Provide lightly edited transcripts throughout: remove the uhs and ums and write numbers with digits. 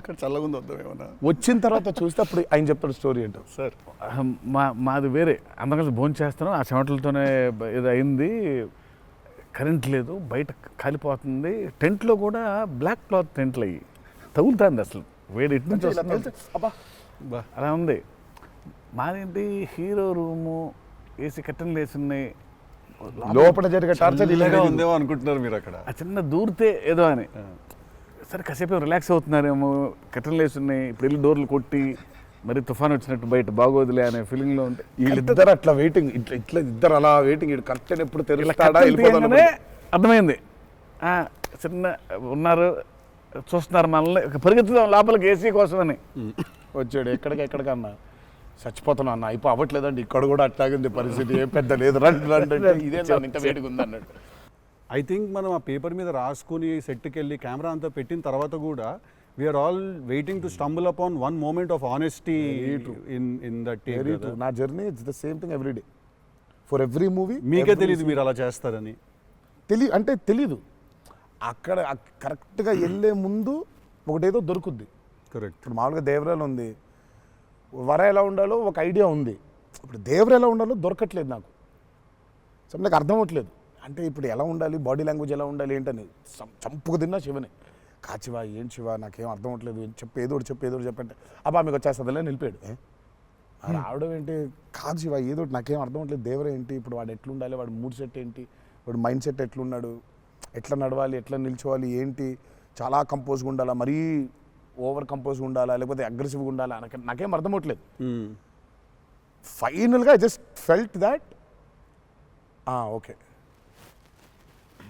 అక్కడ చల్లగా ఉంది వద్దాం ఏమన్నా. వచ్చిన తర్వాత చూస్తే అప్పుడు ఆయన చెప్తాడు స్టోరీ ఏంటో. సార్ మాది వేరే, అందరం కలిసి భోజనం చేస్తున్నాం, ఆ చెమటలతోనే ఇది అయింది, కరెంట్ లేదు, బయట కాలిపోతుంది, టెంట్లో కూడా బ్లాక్ క్లాత్ టెంట్లు అయ్యి తగులుతుంది, అసలు వేడి ఇటు నుంచి వస్తుంది, అబ్బా అలా ఉంది. మాదేంటి హీరో రూము, ఏసీ కట్టెలు వేసి ఉన్నాయి, లోపల జరిగే టార్చర్ ఇలాగా ఉందేమో అనుకుంటున్నారు మీరు అక్కడ. ఆ చిన్న దూరితే ఏదో అని, సరే కాసేపు రిలాక్స్ అవుతున్నారేమో, కట్టెలు వేసి ఉన్నాయి, ఇప్పుడు వెళ్ళి డోర్లు కొట్టి మరి తుఫాన్ వచ్చినట్టు బయట బాగోదులే అనే ఫీలింగ్లో ఉంటే వీళ్ళిద్దరు అట్లా వెయిటింగ్, ఇట్లా ఇట్లా ఇద్దరు అలా వెయిటింగ్, కర్టెన్ ఎప్పుడు తెరుస్తాడా వెళ్ళిపోగానే అర్థమైంది, చిన్న ఉన్నారు చూస్తున్నారు మనల్ని, పరిగెత్తుదాం లోపలికి ఏసీ కోసమని. వచ్చాడు ఎక్కడికన్నా చచ్చిపోతున్నా అన్న, అయిపో అవ్వట్లేదండి, ఇక్కడ కూడా అట్లాగింది పరిస్థితి, ఏం పెద్ద లేదు, రండి రండి ఇదే ఇంకా వేడిగా ఉంది అన్నట్టు. ఐ థింక్ మనం ఆ పేపర్ మీద రాసుకుని సెట్కి వెళ్ళి కెమెరా అంతా పెట్టిన తర్వాత కూడా we're all waiting to stumble upon one moment of honesty in that very true. నా journey it's the same thing every day for every movie. మీకే తెలియదు మీరు అలా చేస్తారని? అంటే తెలీదు, అక్కడ కరెక్ట్గా వెళ్ళే ముందు ఒకటేదో దొరుకుద్ది. కరెక్ట్. ఇప్పుడు మామూలుగా దేవరాలు ఉంది, వర ఎలా ఉండాలో ఒక ఐడియా ఉంది, ఇప్పుడు దేవర ఎలా ఉండాలో దొరకట్లేదు నాకు, సో నాకు అర్థం అవ్వట్లేదు. అంటే ఇప్పుడు ఎలా ఉండాలి, బాడీ లాంగ్వేజ్ ఎలా ఉండాలి ఏంటని చంపుకు తిన్నా శివని, కాచివా ఏం శివ నాకేం అర్థం అవ్వట్లేదు, ఏదో ఒకటి చెప్పంటే అబ్బా మీకు వచ్చేస్తుందిలే నిలిపాడు. రావడం ఏంటి, కాదు శివ ఏదో ఒకటి నాకేం అర్థం అవ్వట్లేదు, దేవర ఏంటి, ఇప్పుడు వాడు ఎట్లుండాలి, వాడు మూడ్ సెట్ ఏంటి, వాడు మైండ్ సెట్ ఎట్లున్నాడు, ఎట్లా నడవాలి, ఎట్లా నిల్చోవాలి ఏంటి, చాలా కంపోజ్గా ఉండాలా, మరీ ఓవర్ కంపోజ్గా ఉండాలా, లేకపోతే అగ్రెసివ్గా ఉండాలా, నాకేం అర్థం అవ్వట్లేదు. ఫైనల్గా I just felt that okay,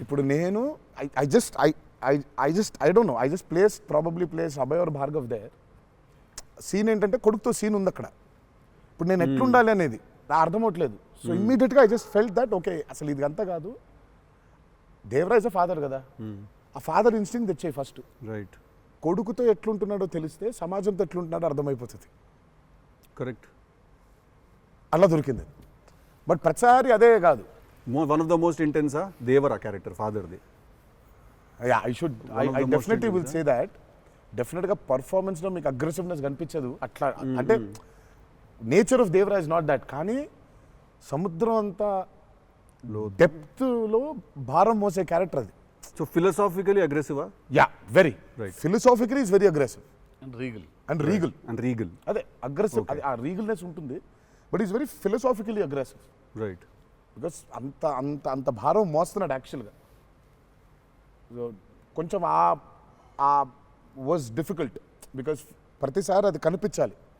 ఇప్పుడు నేను I don't know, I just place Abhay or Bhargav there. Scene ఏంటంటే కొడుకుతో సీన్ ఉంది అక్కడ, ఇప్పుడు నేను ఎట్లుండాలి అనేది నా అర్థం అవ్వట్లేదు. సో ఇమ్మీడియట్గా I just felt that okay, అసలు ఇది అంతా కాదు, దేవరాజ్ అ ఫాదర్ కదా, ఆ ఫాదర్ ఇన్స్టింక్ట్ తెచ్చాయి ఫస్ట్. రైట్. కొడుకుతో ఎట్లుంటున్నాడో తెలిస్తే సమాజంతో ఎట్లుంటున్నాడో అర్థమైపోతుంది. కరెక్ట్. అలా దొరికింది. బట్ ప్రతిసారి అదే కాదు. వన్ ఆఫ్ ద మోస్ట్ ఇంటెన్సా దేవరా క్యారెక్టర్ ఫాదర్ది. I definitely will say that. డెఫినెట్గా పర్ఫార్మెన్స్లో మీకు అగ్రెసివ్నెస్ కనిపించదు అట్లా, అంటే nature of Devara is not that, కానీ సముద్రం అంతా డెప్త్లో భారం మోసే క్యారెక్టర్ అది. సో ఫిలసాఫికలీ అగ్రెసివా? Yeah, very right. Philosophically is very aggressive and regal and regal. అదే అగ్రెసివ్, ఆ రీగల్నెస్ ఉంటుంది, but is very philosophically aggressive. Right. Because అంత అంత అంత భారం మోస్తున్నాడు యాక్చువల్గా. సో కొంచెం ఆ వాజ్ డిఫికల్ట్, బికాస్ ప్రతిసారి అది కనిపించాలి.